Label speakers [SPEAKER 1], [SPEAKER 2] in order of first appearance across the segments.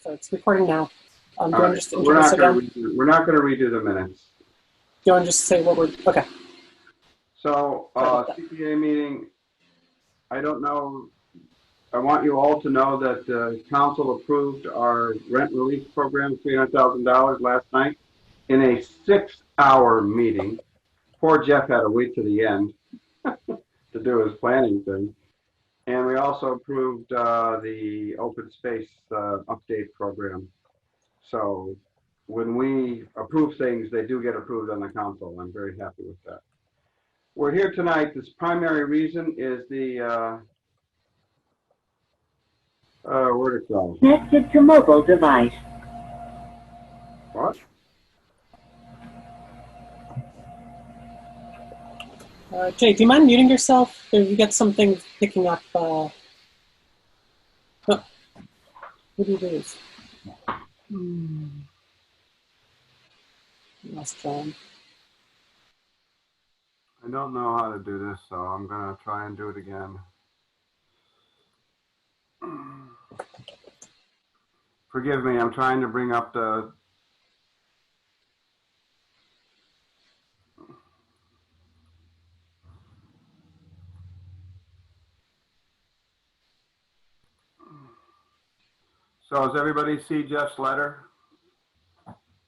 [SPEAKER 1] So it's recording now. Do you
[SPEAKER 2] All
[SPEAKER 1] want
[SPEAKER 2] right,
[SPEAKER 1] to just
[SPEAKER 2] but we're
[SPEAKER 1] introduce
[SPEAKER 2] not
[SPEAKER 1] again?
[SPEAKER 2] going to we're not going to redo the minutes.
[SPEAKER 1] Do you want to just say what we're, okay,
[SPEAKER 2] So,
[SPEAKER 1] sorry about that.
[SPEAKER 2] CPA meeting, I don't know, I want you all to know that the council approved our rent relief program, $300,000 last night in a 6-hour meeting. Poor Jeff had to wait to the end to do his planning thing. And we also approved the open space update program. So when we approve things, they do get approved on the council. I'm very happy with that. We're here tonight. This primary reason is the, where'd it go?
[SPEAKER 3] Connected to mobile device.
[SPEAKER 2] What?
[SPEAKER 1] Jay, do you mind muting yourself? You get something picking up. Oh, what do you do? Lost John.
[SPEAKER 2] I don't know how to do this, so I'm going to try and do it again. Forgive me, I'm trying to bring up the... So does everybody see Jeff's letter?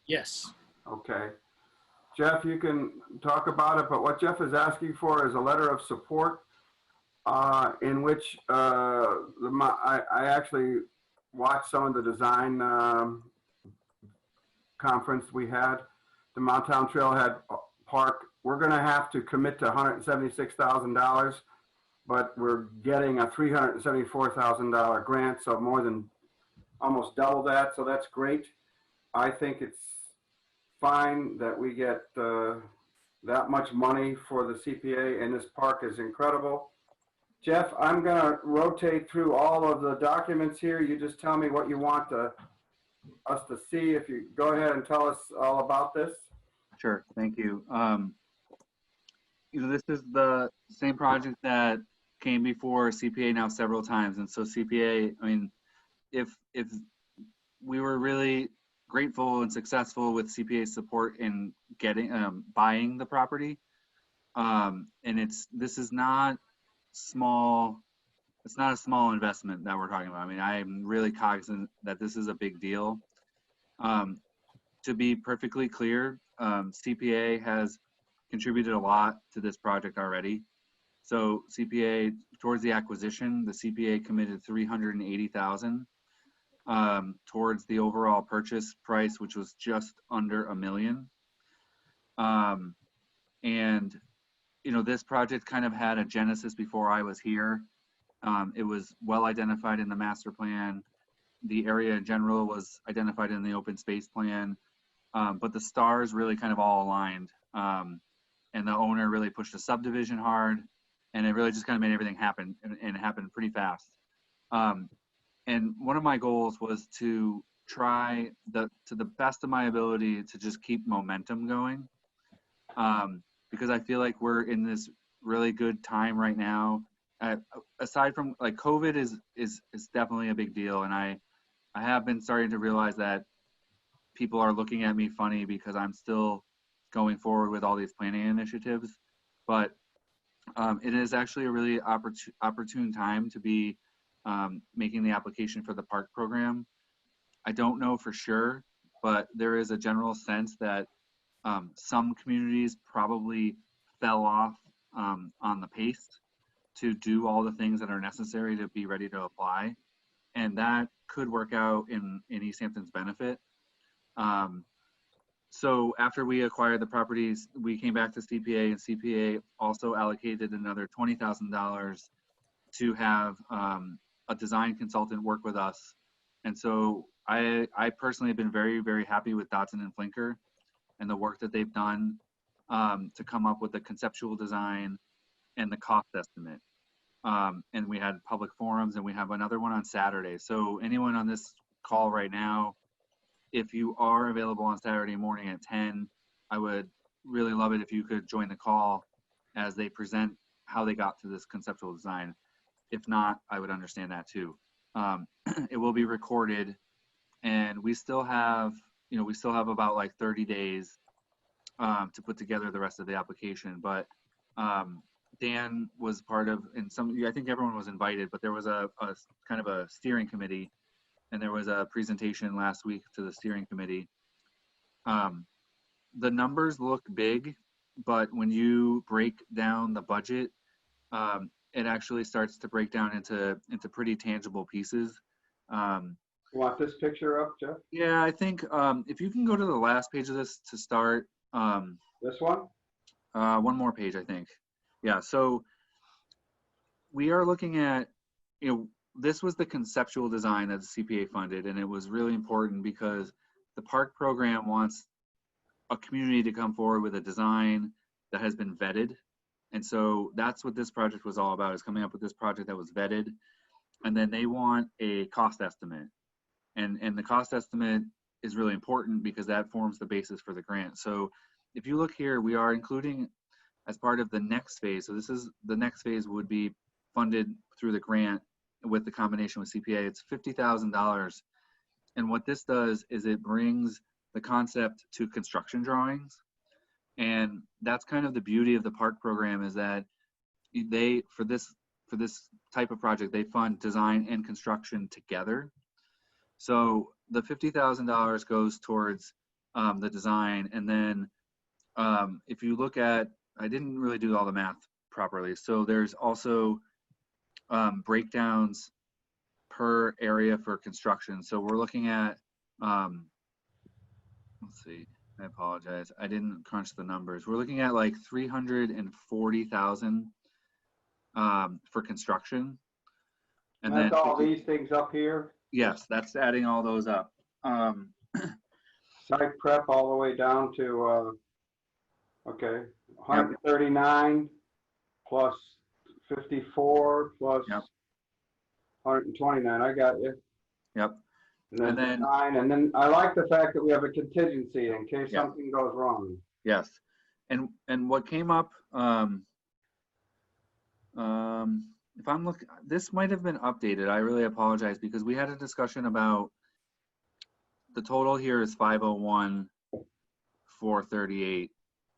[SPEAKER 4] Yes.
[SPEAKER 2] Okay. Jeff, you can talk about it, but what Jeff is asking for is a letter of support in which I actually watched some of the design conference we had, the Mountown Trailhead Park. We're going to have to commit to $176,000, but we're getting a $374,000 grant, so more than almost double that, so that's great. I think it's fine that we get that much money for the CPA, and this park is incredible. Jeff, I'm going to rotate through all of the documents here. You just tell me what you want us to see. If you go ahead and tell us all about this.
[SPEAKER 5] Sure, thank you. This is the same project that came before CPA now several times, and so CPA, I mean, if we were really grateful and successful with CPA's support in getting buying the property, and this is not small. It's not a small investment that we're talking about. I mean, I'm really cognizant that this is a big deal. To be perfectly clear, CPA has contributed a lot to this project already. So CPA, towards the acquisition, the CPA committed $380,000 towards the overall purchase price, which was just under $1 million. And this project kind of had a genesis before I was here. It was well identified in the master plan. The area in general was identified in the open space plan, but the stars really kind of all aligned. And the owner really pushed the subdivision hard, and it really just kind of made everything happen, and it happened pretty fast. And one of my goals was to try to the best of my ability to just keep momentum going, because I feel like we're in this really good time right now. Aside from like COVID is definitely a big deal, and I have been starting to realize that people are looking at me funny because I'm still going forward with all these planning initiatives, but it is actually a really opportune time to be making the application for the park program. I don't know for sure, but there is a general sense that some communities probably fell off on the pace to do all the things that are necessary to be ready to apply. And that could work out in Easthampton's benefit. So after we acquired the properties, we came back to CPA, and CPA also allocated another $20,000 to have a design consultant work with us. And so I personally have been very, very happy with Dodson and Flinker and the work that they've done to come up with the conceptual design and the cost estimate. And we had public forums, and we have another one on Saturday. So anyone on this call right now, if you are available on Saturday morning at 10, I would really love it if you could join the call as they present how they got to this conceptual design. If not, I would understand that too. It will be recorded, and we still have, we still have about like 30 days to put together the rest of the application. But Dan was part of, and I think everyone was invited, but there was a kind of a steering committee, and there was a presentation last week to the steering committee. The numbers look big, but when you break down the budget, it actually starts to break down into pretty tangible pieces.
[SPEAKER 2] You want this picture up, Jeff?
[SPEAKER 5] Yeah, I think if you can go to the last page of this to start.
[SPEAKER 2] This one?
[SPEAKER 5] One more page, I think. Yeah, so we are looking at, this was the conceptual design that the CPA funded, and it was really important because the park program wants a community to come forward with a design that has been vetted. And so that's what this project was all about, is coming up with this project that was vetted. And then they want a cost estimate. And the cost estimate is really important because that forms the basis for the grant. So if you look here, we are including as part of the next phase. So this is the next phase would be funded through the grant with the combination with CPA. It's $50,000. And what this does is it brings the concept to construction drawings. And that's kind of the beauty of the park program, is that they, for this type of project, they fund design and construction together. So the $50,000 goes towards the design. And then if you look at, I didn't really do all the math properly. So there's also breakdowns per area for construction. So we're looking at, let's see, I apologize, I didn't crunch the numbers. We're looking at like 340,000 for construction. And
[SPEAKER 2] that's
[SPEAKER 5] then
[SPEAKER 2] all these things up here?
[SPEAKER 5] Yes, that's adding all those up.
[SPEAKER 2] Site prep all the way down to, okay, 139 plus 54 plus 129. I got you.
[SPEAKER 5] Yep.
[SPEAKER 2] And then 9. And then I like the fact that we have a contingency in case something goes wrong.
[SPEAKER 5] Yes. And what came up, if I'm looking, this might have been updated. I really apologize because we had a discussion about the total here is 501,438.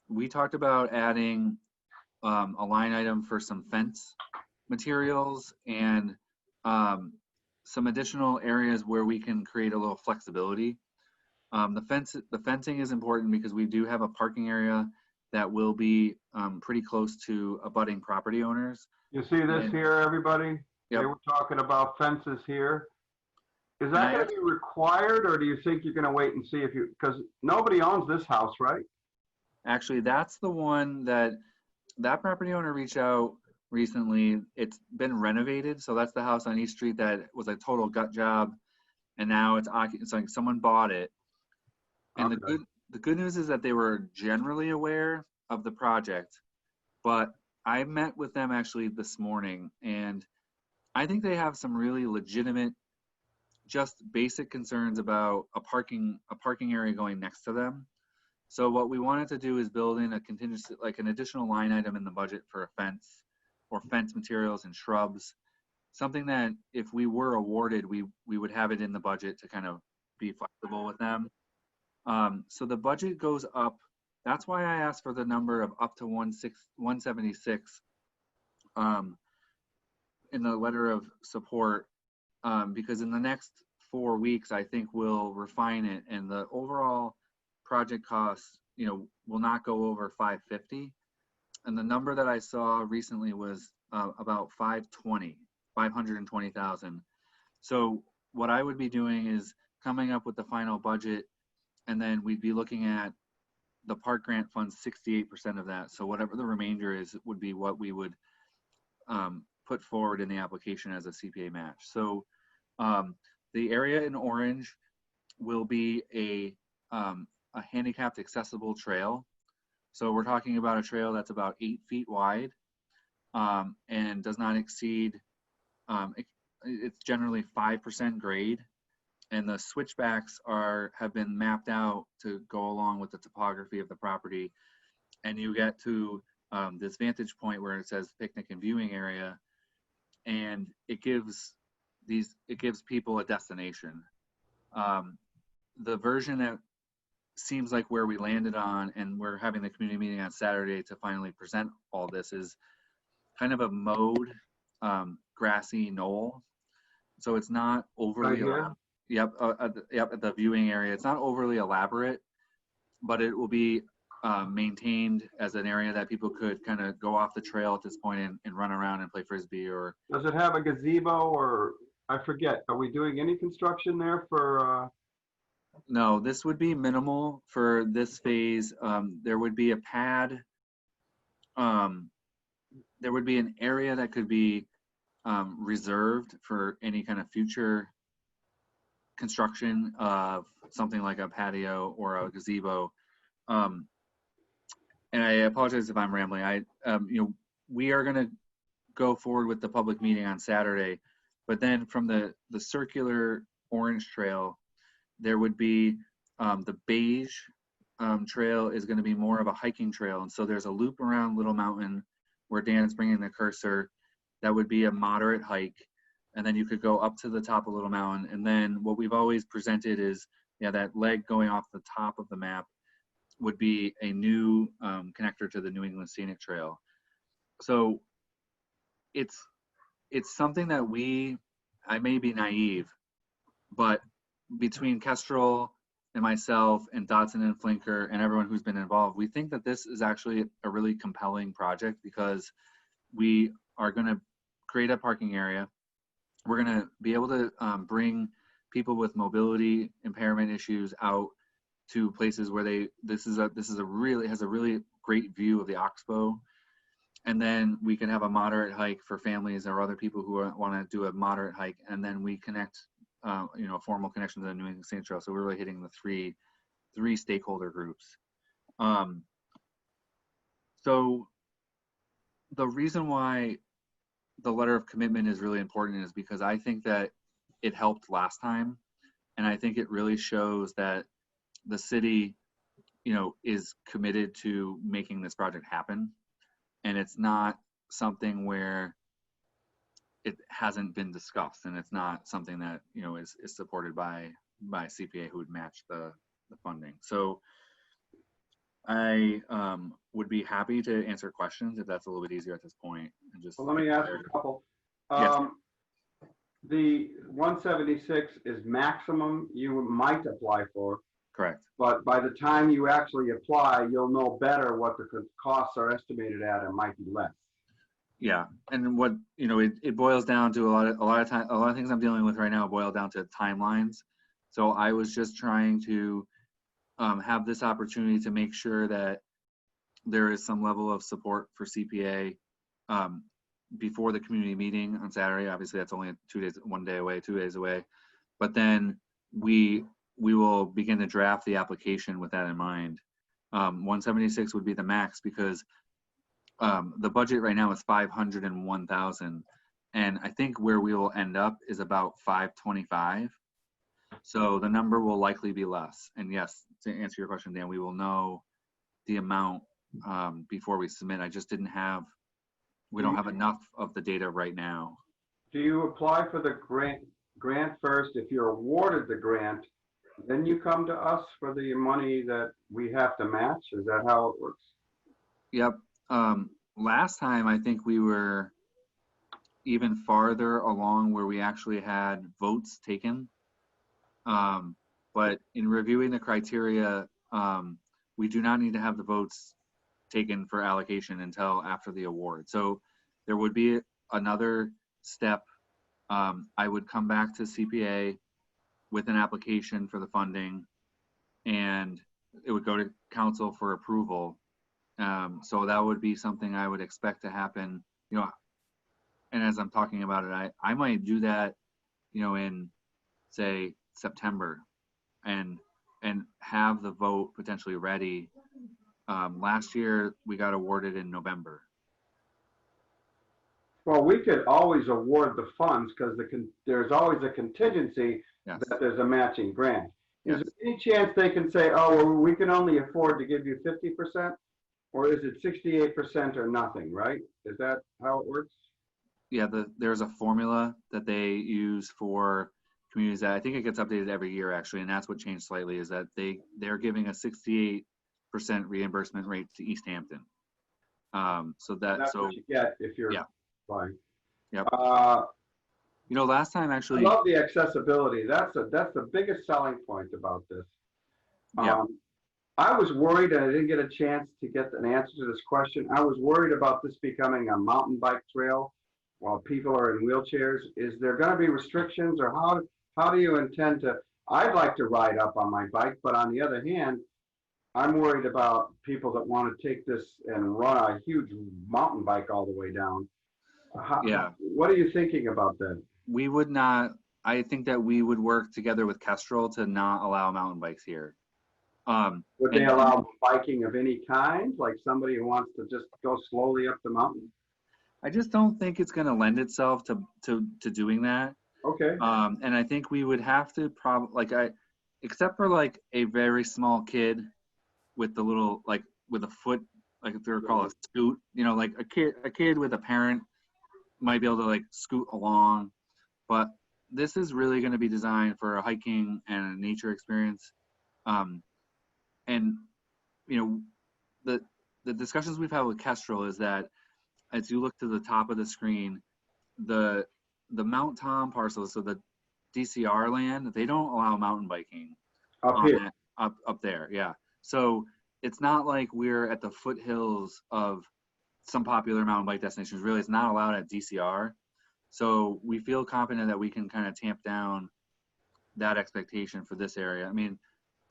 [SPEAKER 5] We talked about adding a line item for some fence materials and some additional areas where we can create a little flexibility. The fencing is important because we do have a parking area that will be pretty close to abutting property owners.
[SPEAKER 2] You see this here, everybody?
[SPEAKER 5] Yep.
[SPEAKER 2] They were talking about fences here. Is that going to be required, or do you think you're going to wait and see if you, because nobody owns this house, right?
[SPEAKER 5] Actually, that's the one that property owner reached out recently. It's been renovated. So that's the house on East Street that was a total gut job. And now it's like someone bought it. And
[SPEAKER 2] okay.
[SPEAKER 5] the good news is that they were generally aware of the project, but I met with them actually this morning, and I think they have some really legitimate, just basic concerns about a parking area going next to them. So what we wanted to do is build in a contingency, like an additional line item in the budget for a fence or fence materials and shrubs, something that if we were awarded, we would have it in the budget to kind of be flexible with them. So the budget goes up. That's why I asked for the number of up to 176 in the letter of support, because in the next 4 weeks, I think we'll refine it, and the overall project costs, will not go over 550. And the number that I saw recently was about 520,000. So what I would be doing is coming up with the final budget, and then we'd be looking at the park grant funds 68% of that. So whatever the remainder is would be what we would put forward in the application as a CPA match. So the area in orange will be a handicapped accessible trail. So we're talking about a trail that's about 8 feet wide and does not exceed, it's generally 5% grade. And the switchbacks have been mapped out to go along with the topography of the property. And you get to this vantage point where it says picnic and viewing area, and it gives people a destination. The version that seems like where we landed on, and we're having the community meeting on Saturday to finally present all this, is kind of a mowed grassy knoll. So it's not overly, yep, at the viewing area. It's not overly elaborate, but it will be maintained as an area that people could kind of go off the trail at this point and run around and play Frisbee. Or
[SPEAKER 2] does it have a gazebo, or I forget, are we doing any construction there for?
[SPEAKER 5] No, this would be minimal for this phase. There would be a pad. There would be an area that could be reserved for any kind of future construction of something like a patio or a gazebo. And I apologize if I'm rambling. We are going to go forward with the public meeting on Saturday, but then from the circular orange trail, there would be the beige trail is going to be more of a hiking trail. And so there's a loop around Little Mountain where Dan's bringing the cursor. That would be a moderate hike. And then you could go up to the top of Little Mountain. And then what we've always presented is, that leg going off the top of the map would be a new connector to the New England Scenic Trail. So it's something that I may be naive, but between Kestrel and myself and Dotson and Flinker and everyone who's been involved, we think that this is actually a really compelling project because we are going to create a parking area. We're going to be able to bring people with mobility impairment issues out to places where this has a really great view of the Oxbow. And then we can have a moderate hike for families or other people who want to do a moderate hike. And then we connect, a formal connection to the New England Scenic Trail. So we're really hitting the three stakeholder groups. So the reason why the letter of commitment is really important is because I think that it helped last time. And I think it really shows that the city, is committed to making this project happen. And it's not something where it hasn't been discussed, and it's not something that is supported by CPA who would match the funding. So I would be happy to answer questions if that's a little bit easier at this point. And just
[SPEAKER 2] let me ask a couple.
[SPEAKER 5] Yes.
[SPEAKER 2] The 176 is maximum you might apply for.
[SPEAKER 5] Correct.
[SPEAKER 2] But by the time you actually apply, you'll know better what the costs are estimated at. It might be less.
[SPEAKER 5] Yeah, and what it boils down to a lot of things I'm dealing with right now boil down to timelines. So I was just trying to have this opportunity to make sure that there is some level of support for CPA before the community meeting on Saturday. Obviously, that's only 2 days away. But then we will begin to draft the application with that in mind. 176 would be the max because the budget right now is 501,000, and I think where we will end up is about 525. So the number will likely be less. And yes, to answer your question, Dan, we will know the amount before we submit. I just we don't have enough of the data right now.
[SPEAKER 2] Do you apply for the grant first? If you're awarded the grant, then you come to us for the money that we have to match? Is that how it works?
[SPEAKER 5] Yep. Last time, I think we were even farther along where we actually had votes taken. But in reviewing the criteria, we do not need to have the votes taken for allocation until after the award. So there would be another step. I would come back to CPA with an application for the funding, and it would go to council for approval. So that would be something I would expect to happen, and as I'm talking about it, I might do that, in say September and have the vote potentially ready. Last year we got awarded in November.
[SPEAKER 2] Well, we could always award the funds because there's always a contingency.
[SPEAKER 5] Yes.
[SPEAKER 2] That there's a matching grant. Is
[SPEAKER 5] Yes.
[SPEAKER 2] there any chance they can say, oh, well, we can only afford to give you 50%? Or is it 68% or nothing, right? Is that how it works?
[SPEAKER 5] Yeah, there's a formula that they use for communities that I think it gets updated every year actually, and that's what changed slightly is that they're giving a 68% reimbursement rate to Easthampton.
[SPEAKER 2] That's what you get if you're
[SPEAKER 5] yeah.
[SPEAKER 2] flying.
[SPEAKER 5] Yep.
[SPEAKER 2] Uh,
[SPEAKER 5] You know, last time
[SPEAKER 2] I
[SPEAKER 5] actually.
[SPEAKER 2] love the accessibility. That's the biggest selling point about this.
[SPEAKER 5] Yeah.
[SPEAKER 2] I was worried, and I didn't get a chance to get an answer to this question. I was worried about this becoming a mountain bike trail while people are in wheelchairs. Is there going to be restrictions, or how do you intend to? I'd like to ride up on my bike, but on the other hand, I'm worried about people that want to take this and run a huge mountain bike all the way down.
[SPEAKER 5] Yeah.
[SPEAKER 2] What are you thinking about that?
[SPEAKER 5] We would not. I think that we would work together with Kestrel to not allow mountain bikes here.
[SPEAKER 2] Would they allow biking of any kind, like somebody who wants to just go slowly up the mountain?
[SPEAKER 5] I just don't think it's going to lend itself to doing that.
[SPEAKER 2] Okay.
[SPEAKER 5] And I think we would have to except for like a very small kid with the little, like with a foot, like they're called a scoot, you know, like a kid with a parent might be able to like scoot along, but this is really going to be designed for a hiking and a nature experience. And you know, the discussions we've had with Kestrel is that as you look to the top of the screen, the Mount Tom parcels, so the DCR land, they don't allow mountain biking
[SPEAKER 2] up here,
[SPEAKER 5] up there. Yeah. So it's not like we're at the foothills of some popular mountain bike destinations. Really, it's not allowed at DCR. So we feel confident that we can kind of tamp down that expectation for this area. I mean,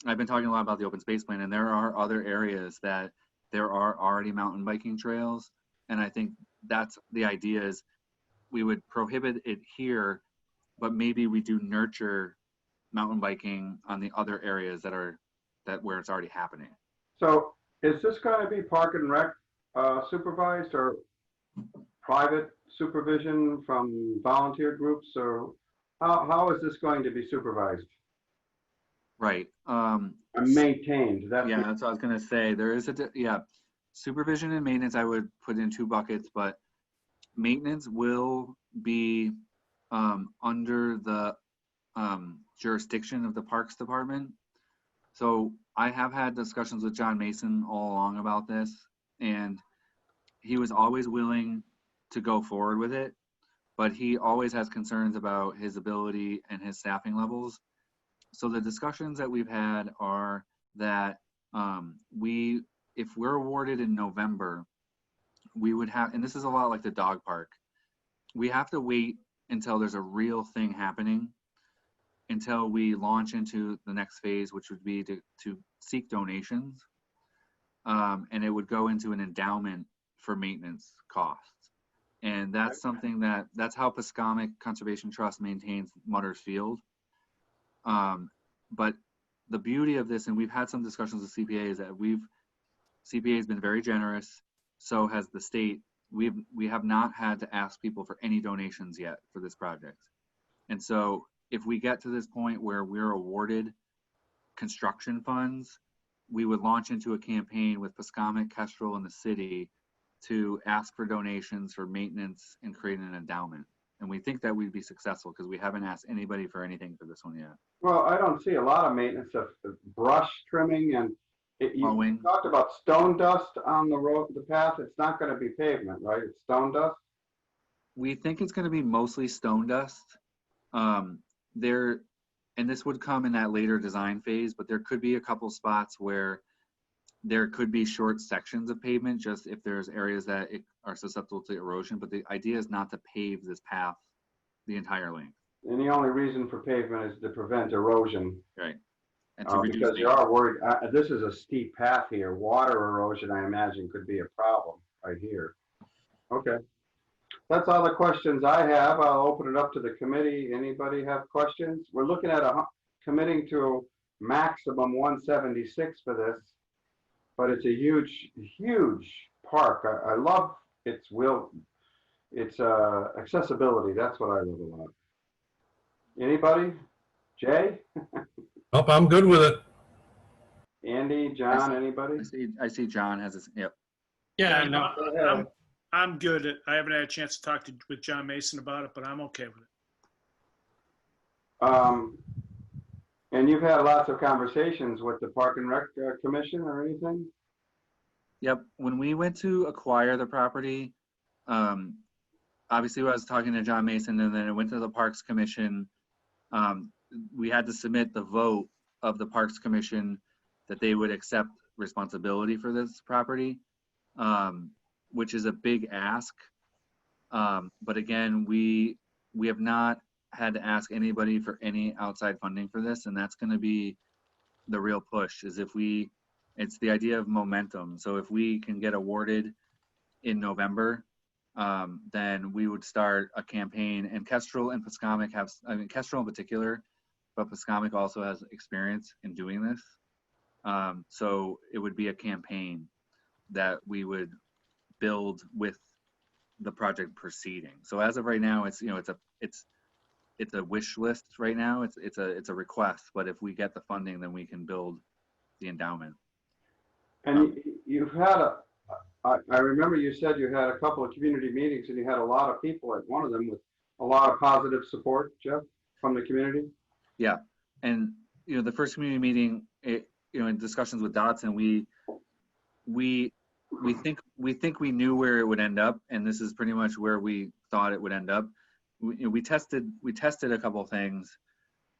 [SPEAKER 5] I've been talking a lot about the open space plan, and there are other areas that there are already mountain biking trails. And I think that's the idea is we would prohibit it here, but maybe we do nurture mountain biking on the other areas where it's already happening.
[SPEAKER 2] So is this going to be Park and Rec supervised or private supervision from volunteer groups, or how is this going to be supervised?
[SPEAKER 5] Right.
[SPEAKER 2] Maintained.
[SPEAKER 5] That's what I was going to say. There is supervision and maintenance I would put in two buckets, but maintenance will be under the jurisdiction of the Parks Department. So I have had discussions with John Mason all along about this, and he was always willing to go forward with it, but he always has concerns about his ability and his staffing levels. So the discussions that we've had are that if we're awarded in November, we would have, and this is a lot like the dog park, we have to wait until there's a real thing happening, until we launch into the next phase, which would be to seek donations. And it would go into an endowment for maintenance costs. And that's something that's how Pascomic Conservation Trust maintains Mutter's Field. But the beauty of this, and we've had some discussions with CPA, is that CPA has been very generous. So has the state. We have not had to ask people for any donations yet for this project. And so if we get to this point where we're awarded construction funds, we would launch into a campaign with Pascomic, Kestrel, and the city to ask for donations for maintenance and create an endowment. And we think that we'd be successful because we haven't asked anybody for anything for this one yet.
[SPEAKER 2] Well, I don't see a lot of maintenance of brush trimming, and you talked about stone dust on the road, the path. It's not going to be pavement, right? It's stone dust.
[SPEAKER 5] We think it's going to be mostly stone dust. And this would come in that later design phase, but there could be a couple spots where there could be short sections of pavement, just if there's areas that are susceptible to erosion. But the idea is not to pave this path the entire length.
[SPEAKER 2] And the only reason for pavement is to prevent erosion.
[SPEAKER 5] Right. And
[SPEAKER 2] because you are worried, this is a steep path here. Water erosion, I imagine, could be a problem right here. Okay. That's all the questions I have. I'll open it up to the committee. Anybody have questions? We're looking at committing to maximum 176 for this, but it's a huge, huge park. I love its accessibility. That's what I love a lot. Anybody? Jay?
[SPEAKER 6] Nope, I'm good with it.
[SPEAKER 2] Andy, John, anybody?
[SPEAKER 5] I see John has his, yep.
[SPEAKER 4] Yeah, no, I'm good. I haven't had a chance to talk with John Mason about it, but I'm okay with
[SPEAKER 2] And you've had lots of conversations with the Park and Rec Commission or anything?
[SPEAKER 5] Yep. When we went to acquire the property, obviously I was talking to John Mason, and then it went to the Parks Commission. We had to submit the vote of the Parks Commission that they would accept responsibility for this property, which is a big ask. But again, we have not had to ask anybody for any outside funding for this, and that's going to be the real push. Is it's the idea of momentum. So if we can get awarded in November, then we would start a campaign. And Kestrel and Pascomic Kestrel in particular, but Pascomic also has experience in doing this. So it would be a campaign that we would build with the project proceeding. So as of right now, it's a wish list right now. It's a request, but if we get the funding, then we can build the endowment.
[SPEAKER 2] And you've had I remember you said you had a couple of community meetings and you had a lot of people at one of them with a lot of positive support, Jeff, from the community.
[SPEAKER 5] Yeah, and the first community meeting, in discussions with Dotson, we think we knew where it would end up, and this is pretty much where we thought it would end up. We tested a couple of things.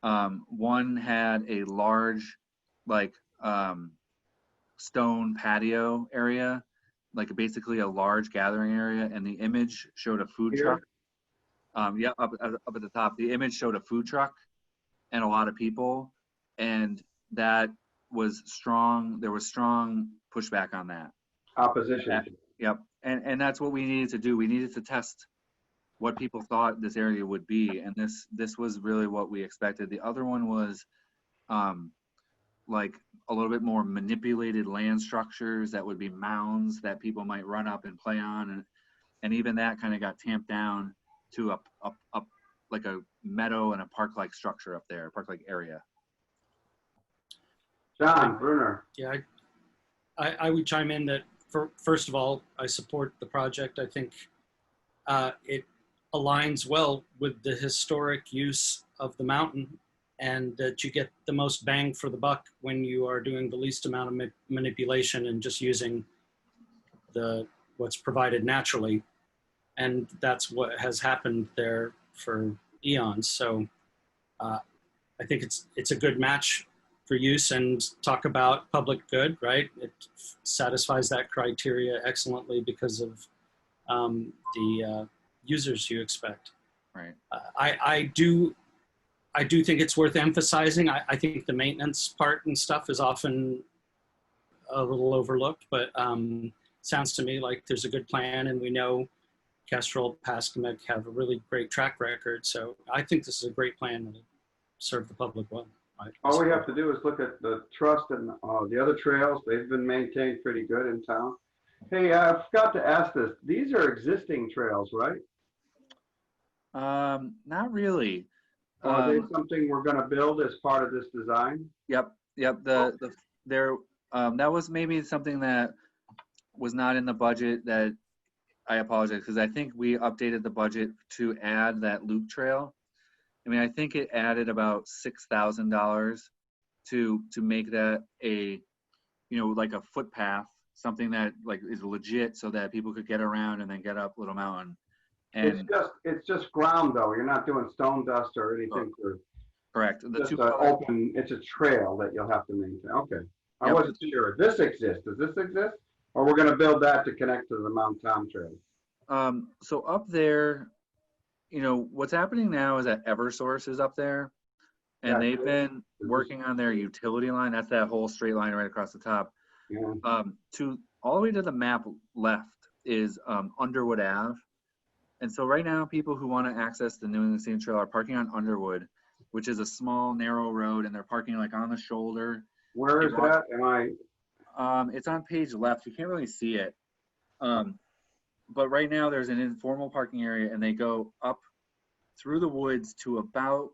[SPEAKER 5] One had a large, stone patio area, like basically a large gathering area, and the image showed a food truck. Yeah, up at the top, the image showed a food truck and a lot of people, and that was strong. There was strong pushback on that.
[SPEAKER 2] Opposition.
[SPEAKER 5] Yep, and that's what we needed to do. We needed to test what people thought this area would be, and this was really what we expected. The other one was like a little bit more manipulated land structures that would be mounds that people might run up and play on, and even that kind of got tamped down to a like a meadow and a park-like structure up there, park-like area.
[SPEAKER 2] John Bruner.
[SPEAKER 4] Yeah, I would chime in that first of all, I support the project. I think it aligns well with the historic use of the mountain, and that you get the most bang for the buck when you are doing the least amount of manipulation and just using what's provided naturally. And that's what has happened there for eons. So I think it's a good match for use, and talk about public good, right? It satisfies that criteria excellently because of the users you expect.
[SPEAKER 5] Right.
[SPEAKER 4] I do think it's worth emphasizing. I think the maintenance part and stuff is often a little overlooked, but sounds to me like there's a good plan, and we know Kestrel, Pascomic have a really great track record. So I think this is a great plan to serve the public well.
[SPEAKER 2] All we have to do is look at the trust and the other trails. They've been maintained pretty good in town. Hey, I forgot to ask this. These are existing trails, right?
[SPEAKER 5] Not really.
[SPEAKER 2] Are they something we're going to build as part of this design?
[SPEAKER 5] Yep. That was maybe something that was not in the budget. That I apologize, because I think we updated the budget to add that loop trail. I mean, I think it added about $6,000 to make that a, like a footpath, something that like is legit, so that people could get around and then get up Little Mountain. And
[SPEAKER 2] it's just ground though. You're not doing stone dust or anything.
[SPEAKER 5] Correct.
[SPEAKER 2] It's a trail that you'll have to maintain. Okay. I wasn't sure. Does this exist? Or we're going to build that to connect to the Mount Tom Trail?
[SPEAKER 5] So up there, what's happening now is that Eversource is up there, and they've been working on their utility line. That's that whole straight line right across the top.
[SPEAKER 2] Yeah.
[SPEAKER 5] To all the way to the map left is Underwood Ave. And so right now, people who want to access the New England Scenic Trail are parking on Underwood, which is a small, narrow road, and they're parking like on the shoulder.
[SPEAKER 2] Where is that?
[SPEAKER 5] It's on page left. You can't really see it. But right now there's an informal parking area, and they go up through the woods to about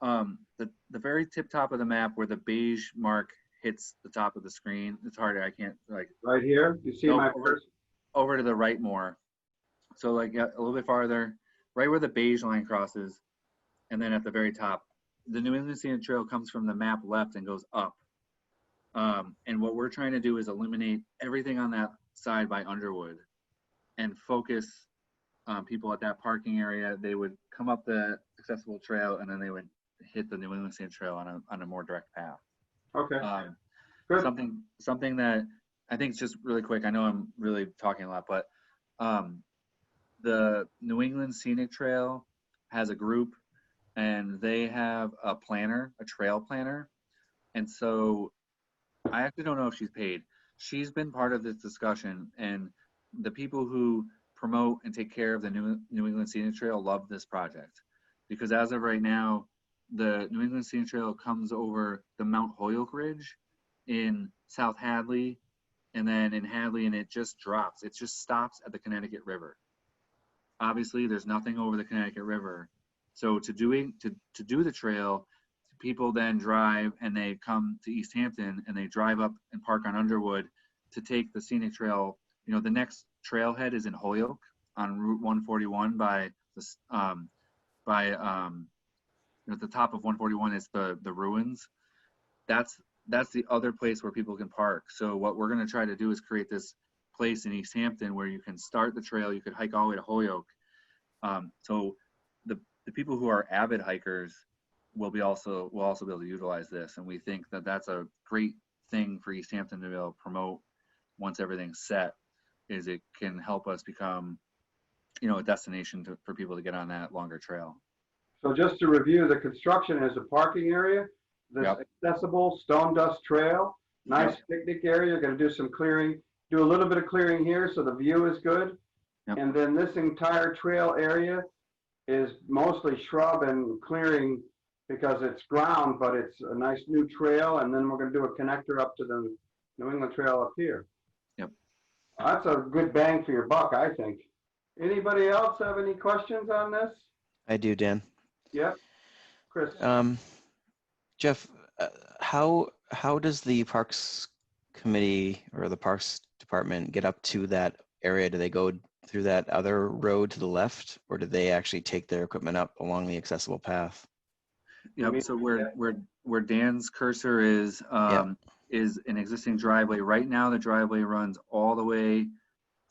[SPEAKER 5] the very tip top of the map where the beige mark hits the top of the screen. It's harder. I can't
[SPEAKER 2] right here. You see my
[SPEAKER 5] over to the right more. So like a little bit farther, right where the beige line crosses, and then at the very top the New England Scenic Trail comes from the map left and goes up. And what we're trying to do is eliminate everything on that side by Underwood and focus people at that parking area. They would come up the accessible trail and then they would hit the New England Scenic Trail on a more direct path.
[SPEAKER 2] Okay, good.
[SPEAKER 5] Something that I think is just really quick. I know I'm really talking a lot, but the New England Scenic Trail has a group and they have a planner, a trail planner. And so I actually don't know if she's paid. She's been part of this discussion, and the people who promote and take care of the New England Scenic Trail love this project, because as of right now, the New England Scenic Trail comes over the Mount Holyoke Ridge in South Hadley, and then in Hadley, and it just drops. It just stops at the Connecticut River. Obviously, there's nothing over the Connecticut River. So to do the trail, people then drive and they come to Easthampton and they drive up and park on Underwood to take the scenic trail. You know, the next trailhead is in Holyoke on Route 141 by the at the top of 141 is the ruins. That's the other place where people can park. So what we're going to try to do is create this place in Easthampton where you can start the trail, you could hike all the way to Holyoke. So the people who are avid hikers will also be able to utilize this, and we think that that's a great thing for Easthampton to be able to promote once everything's set. Is it can help us become, you know, a destination for people to get on that longer trail.
[SPEAKER 2] So just to review, the construction is a parking area, this accessible stone dust trail, nice picnic area. You're going to do some clearing, do a little bit of clearing here so the view is good. And then this entire trail area is mostly shrub and clearing because it's ground, but it's a nice new trail. And then we're going to do a connector up to the New England Trail up here.
[SPEAKER 5] Yep.
[SPEAKER 2] That's a good bang for your buck, I think. Anybody else have any questions on this?
[SPEAKER 7] I do, Dan.
[SPEAKER 2] Yep. Chris.
[SPEAKER 7] Jeff, how does the Parks Committee or the Parks Department get up to that area? Do they go through that other road to the left, or do they actually take their equipment up along the accessible path?
[SPEAKER 5] Yep. So where Dan's cursor is an existing driveway. Right now, the driveway runs all the way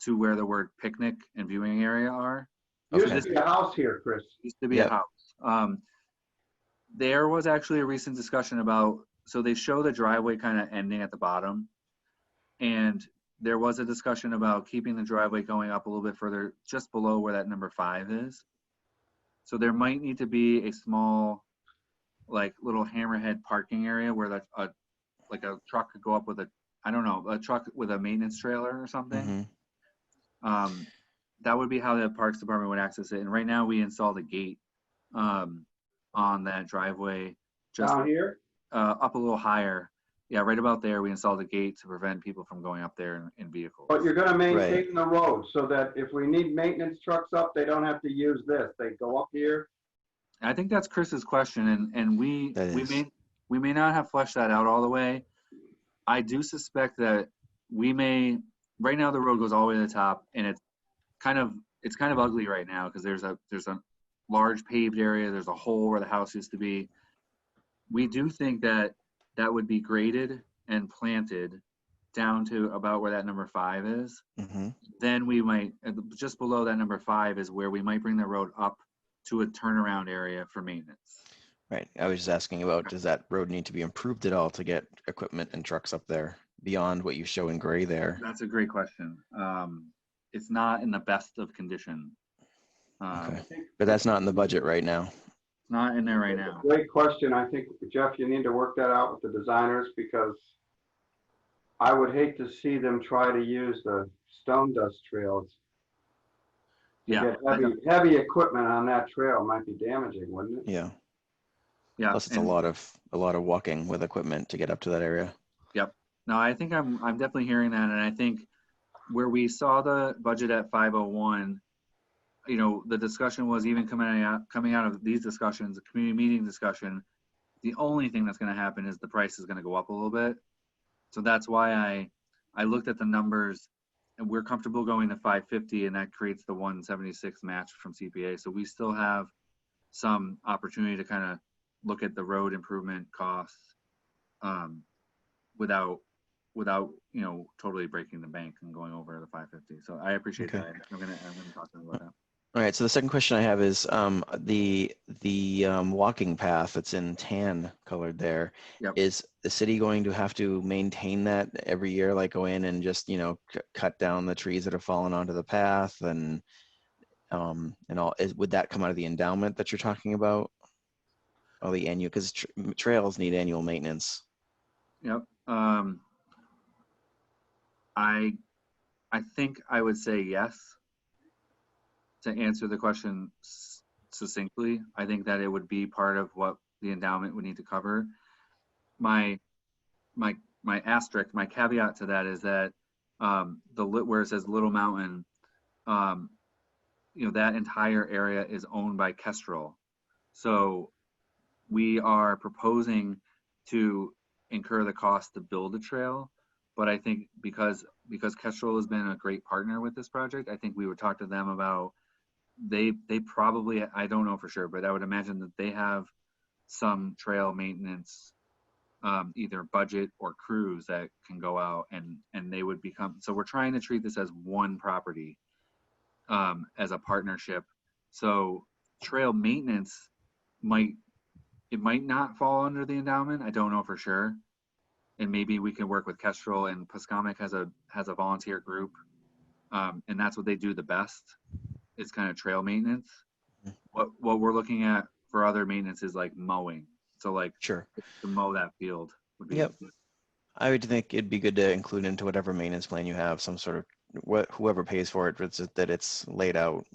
[SPEAKER 5] to where the word picnic and viewing area are.
[SPEAKER 2] Used to be a house here, Chris.
[SPEAKER 5] Used to be a house. There was actually a recent discussion about, so they show the driveway kind of ending at the bottom, and there was a discussion about keeping the driveway going up a little bit further, just below where that number 5 is. So there might need to be a small, like little hammerhead parking area where like a truck could go up with a truck with a maintenance trailer or something. Mm-hmm. That would be how the Parks Department would access it. And right now we installed a gate on that driveway. Just
[SPEAKER 2] down here?
[SPEAKER 5] Up a little higher. Yeah, right about there, we installed a gate to prevent people from going up there in vehicles.
[SPEAKER 2] But you're going to maintain the road so that if we need maintenance trucks up, they don't have to use this. They go up here.
[SPEAKER 5] I think that's Chris's question, and we may not have fleshed that out all the way. I do suspect that we may. Right now, the road goes all the way to the top, and it's kind of ugly right now because there's a large paved area. There's a hole where the house used to be. We do think that would be graded and planted down to about where that number 5 is. Mm-hmm. Then we might, just below that number 5 is where we might bring the road up to a turnaround area for maintenance.
[SPEAKER 7] Right. I was just asking about, does that road need to be improved at all to get equipment and trucks up there beyond what you show in gray there?
[SPEAKER 5] That's a great question. It's not in the best of condition.
[SPEAKER 7] Okay. But that's not in the budget right now.
[SPEAKER 5] Not in there right now.
[SPEAKER 2] Great question. I think, Jeff, you need to work that out with the designers, because I would hate to see them try to use the stone dust trails.
[SPEAKER 5] Yeah.
[SPEAKER 2] Heavy equipment on that trail might be damaging, wouldn't it?
[SPEAKER 7] Yeah.
[SPEAKER 5] Yeah.
[SPEAKER 7] Plus, it's a lot of walking with equipment to get up to that area.
[SPEAKER 5] Yep. No, I think I'm definitely hearing that, and I think where we saw the budget at 501. You know, the discussion was even coming out of these discussions, the community meeting discussion, the only thing that's going to happen is the price is going to go up a little bit. So that's why I looked at the numbers, and we're comfortable going to 550, and that creates the 176 match from CPA. So we still have some opportunity to kind of look at the road improvement costs without totally breaking the bank and going over the 550. So I appreciate
[SPEAKER 7] Okay.
[SPEAKER 5] that. I'm gonna talk to them about that.
[SPEAKER 7] All right, so the second question I have is the walking path that's in tan colored there.
[SPEAKER 5] Yep.
[SPEAKER 7] Is the city going to have to maintain that every year, like go in and just, cut down the trees that have fallen onto the path and all? Would that come out of the endowment that you're talking about? Or the annual, because trails need annual maintenance.
[SPEAKER 5] Yep. I think I would say yes. To answer the question succinctly, I think that it would be part of what the endowment would need to cover. My asterisk, my caveat to that is that where it says Little Mountain, that entire area is owned by Kestrel. So we are proposing to incur the cost to build a trail. But I think because Kestrel has been a great partner with this project, I think we would talk to them about, they probably, I don't know for sure, but I would imagine that they have some trail maintenance, either budget or crews that can go out and they would become, so we're trying to treat this as one property, as a partnership. So trail maintenance might not fall under the endowment. I don't know for sure. And maybe we can work with Kestrel, and Pascomic has a volunteer group, and that's what they do the best. It's kind of trail maintenance. What we're looking at for other maintenance is like mowing. So like
[SPEAKER 7] Sure.
[SPEAKER 5] to mow that field would be.
[SPEAKER 7] Yep. I would think it'd be good to include into whatever maintenance plan you have some sort of whoever pays for it, that it's laid out,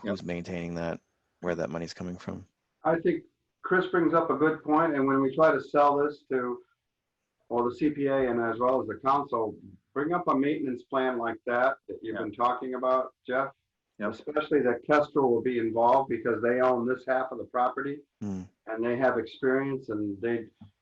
[SPEAKER 7] who's maintaining that, where that money's coming from.
[SPEAKER 2] I think Chris brings up a good point, and when we try to sell this to, well, the CPA and as well as the council, bring up a maintenance plan like that you've been talking about, Jeff. Yep. Especially that Kestrel will be involved because they own this half of the property and they have experience, and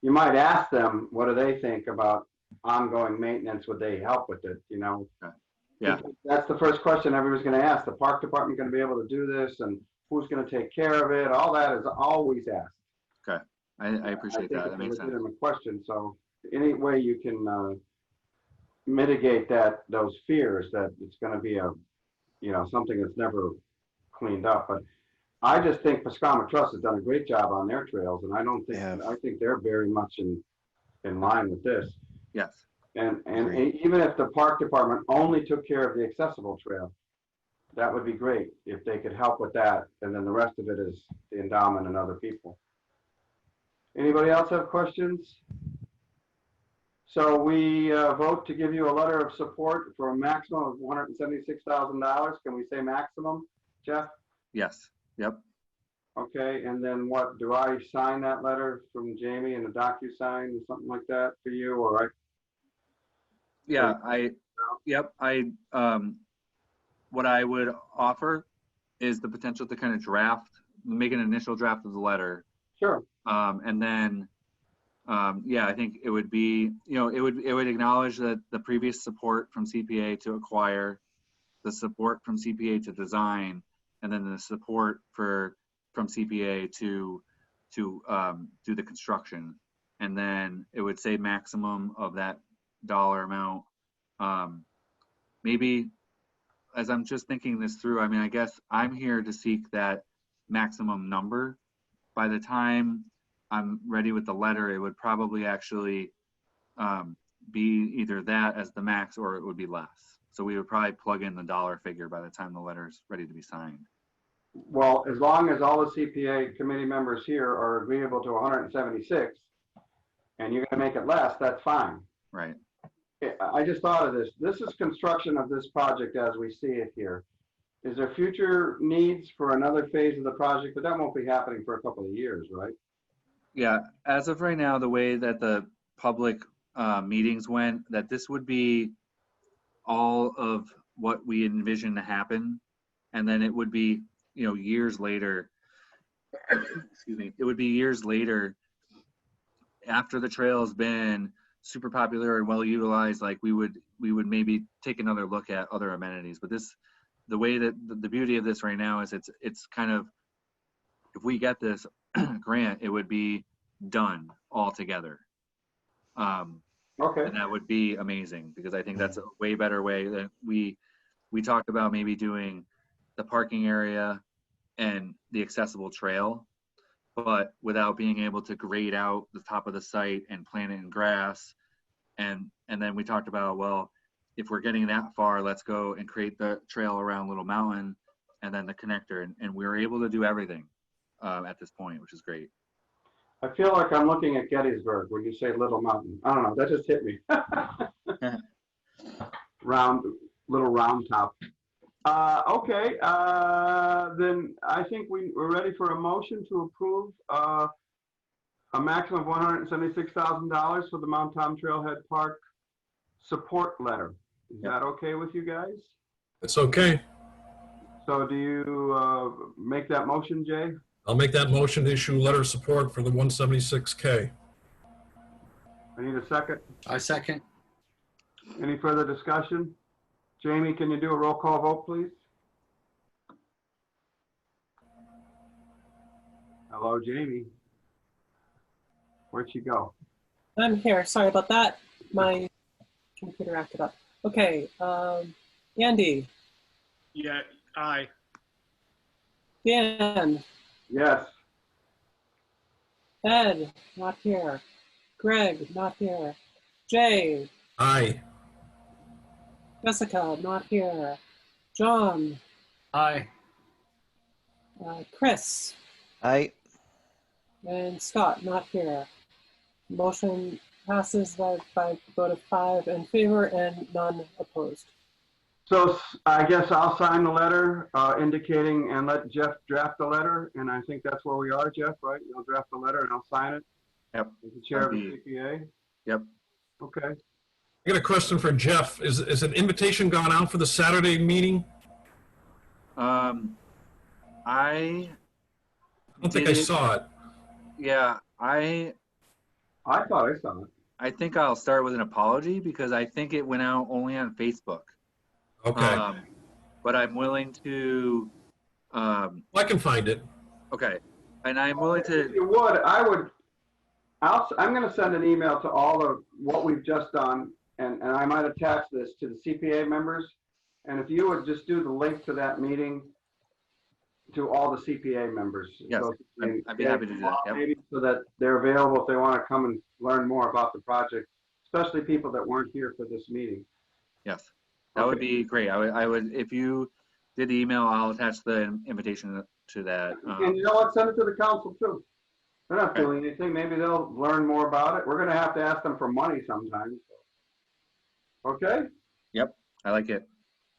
[SPEAKER 2] you might ask them, what do they think about ongoing maintenance? Would they help with it? Yeah. That's the first question everyone's going to ask. The park department going to be able to do this, and who's going to take care of it? All that is always asked.
[SPEAKER 5] Okay. I appreciate that. That makes sense.
[SPEAKER 2] It's a legitimate question. So any way you can mitigate those fears that it's going to be something that's never cleaned up. But I just think Pascomic Trust has done a great job on their trails, and I think they're very much in line with this.
[SPEAKER 5] Yes.
[SPEAKER 2] And even if the park department only took care of the accessible trail, that would be great if they could help with that, and then the rest of it is the endowment and other people. Anybody else have questions? So we vote to give you a letter of support for a maximum of $176,000. Can we say maximum, Jeff?
[SPEAKER 5] Yes. Yep.
[SPEAKER 2] Okay, and then what, do I sign that letter from Jamie and a DocuSign or something like that for you, or I?
[SPEAKER 5] Yeah, what I would offer is the potential to kind of make an initial draft of the letter.
[SPEAKER 2] Sure.
[SPEAKER 5] And then, I think it would be, it would acknowledge that the previous support from CPA to acquire, the support from CPA to design, and then the support from CPA to do the construction. And then it would say maximum of that dollar amount. Maybe as I'm just thinking this through, I mean, I guess I'm here to seek that maximum number. By the time I'm ready with the letter, it would probably actually be either that as the max, or it would be less. So we would probably plug in the dollar figure by the time the letter's ready to be signed.
[SPEAKER 2] Well, as long as all the CPA committee members here are agreeable to 176, and you're going to make it less, that's fine.
[SPEAKER 5] Right.
[SPEAKER 2] I just thought of this. This is construction of this project as we see it here. Is there future needs for another phase of the project? But that won't be happening for a couple of years, right?
[SPEAKER 5] Yeah, as of right now, the way that the public meetings went, that this would be all of what we envision to happen. And then it would be, years later, excuse me, it would be years later after the trail has been super popular and well utilized, like we would maybe take another look at other amenities. But the way that the beauty of this right now is it's kind of, if we get this grant, it would be done all together.
[SPEAKER 2] Okay.
[SPEAKER 5] And that would be amazing, because I think that's a way better way. That we talked about maybe doing the parking area and the accessible trail, but without being able to grade out the top of the site and plant it in grass. And then we talked about, well, if we're getting that far, let's go and create the trail around Little Mountain and then the connector. And we were able to do everything at this point, which is great.
[SPEAKER 2] I feel like I'm looking at Gettysburg when you say Little Mountain. I don't know, that just hit me. Little round top. Okay, then I think we're ready for a motion to approve a maximum of $176,000 for the Mount Tom Trailhead Park support letter. Is that okay with you guys?
[SPEAKER 6] It's okay.
[SPEAKER 2] So do you make that motion, Jay?
[SPEAKER 6] I'll make that motion to issue letter of support for the 176K.
[SPEAKER 2] I need a second.
[SPEAKER 4] I second.
[SPEAKER 2] Any further discussion? Jamie, can you do a roll call vote, please? Hello, Jamie. Where'd she go?
[SPEAKER 1] I'm here. Sorry about that. My computer acted up. Okay. Andy.
[SPEAKER 8] Yeah, aye.
[SPEAKER 1] Dan.
[SPEAKER 2] Yes.
[SPEAKER 1] Ed. Not here. Greg. Not here. Jay.
[SPEAKER 6] Aye.
[SPEAKER 1] Jessica. Not here. John.
[SPEAKER 4] Aye.
[SPEAKER 1] Chris.
[SPEAKER 7] Aye.
[SPEAKER 1] And Scott. Not here. Motion passes by a vote of 5 in favor and none opposed.
[SPEAKER 2] So I guess I'll sign the letter indicating and let Jeff draft the letter. And I think that's where we are, Jeff, right? You'll draft the letter and I'll sign it.
[SPEAKER 5] Yep.
[SPEAKER 2] As the chair of the CPA.
[SPEAKER 5] Yep.
[SPEAKER 2] Okay.
[SPEAKER 6] I got a question for Jeff. Is an invitation gone out for the Saturday meeting?
[SPEAKER 5] I
[SPEAKER 6] don't think I saw it.
[SPEAKER 5] Yeah, I
[SPEAKER 2] thought I saw it.
[SPEAKER 5] I think I'll start with an apology, because I think it went out only on Facebook.
[SPEAKER 6] Okay.
[SPEAKER 5] But I'm willing to.
[SPEAKER 6] Well, I can find it.
[SPEAKER 5] Okay, and I'm willing to.
[SPEAKER 2] If you would, I'm going to send an email to all of what we've just done, and I might attach this to the CPA members. And if you would just do the link to that meeting to all the CPA members.
[SPEAKER 5] Yes,
[SPEAKER 2] so,
[SPEAKER 5] I'd be happy to do that. Yep.
[SPEAKER 2] Maybe so that they're available if they want to come and learn more about the project, especially people that weren't here for this meeting.
[SPEAKER 5] Yes, that would be great. I would, if you did the email, I'll attach the invitation to that.
[SPEAKER 2] And you know what? Send it to the council too. They're not doing anything. Maybe they'll learn more about it. We're going to have to ask them for money sometimes. Okay?
[SPEAKER 5] Yep, I like it.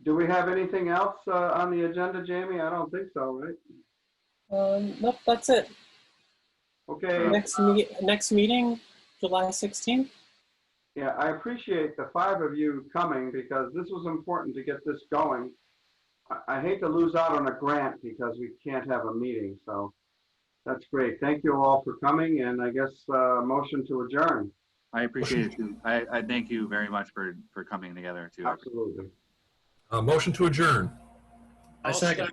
[SPEAKER 2] Do we have anything else on the agenda, Jamie? I don't think so, right?
[SPEAKER 1] Nope, that's it.
[SPEAKER 2] Okay.
[SPEAKER 1] Next meeting, July 16th.
[SPEAKER 2] Yeah, I appreciate the 5 of you coming, because this was important to get this going. I hate to lose out on a grant because we can't have a meeting, so that's great. Thank you all for coming, and I guess motion to adjourn.
[SPEAKER 5] I appreciate it too. I thank you very much for coming together too.
[SPEAKER 2] Absolutely.
[SPEAKER 6] Motion to adjourn.
[SPEAKER 4] I second.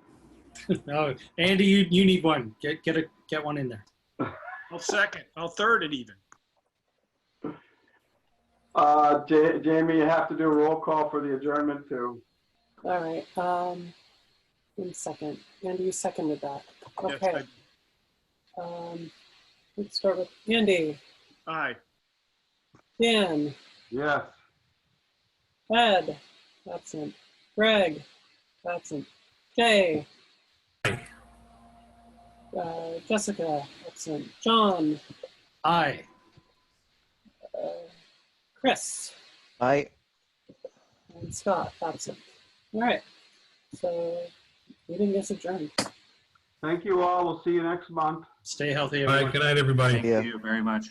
[SPEAKER 4] No, Andy, you need one. Get one in there.
[SPEAKER 8] I'll second. I'll third it even.
[SPEAKER 2] Jamie, you have to do a roll call for the adjournment too.
[SPEAKER 1] All right. 1 second. Andy, you seconded that. Okay.
[SPEAKER 8] Yes,
[SPEAKER 1] Let's start with Andy.
[SPEAKER 8] aye.
[SPEAKER 1] Dan.
[SPEAKER 2] Yes.
[SPEAKER 1] Ed. Absent. Greg. Absent. Jay.
[SPEAKER 6] Aye.
[SPEAKER 1] Jessica. Absent. John.
[SPEAKER 4] Aye.
[SPEAKER 1] Chris.
[SPEAKER 7] Aye.
[SPEAKER 1] And Scott. Absent. All right. So meeting is adjourned.
[SPEAKER 2] Thank you all. We'll see you next month.
[SPEAKER 4] Stay healthy,
[SPEAKER 6] All
[SPEAKER 4] everyone.
[SPEAKER 6] right. Good night, everybody.
[SPEAKER 5] Thank
[SPEAKER 7] Yeah.
[SPEAKER 5] you very much.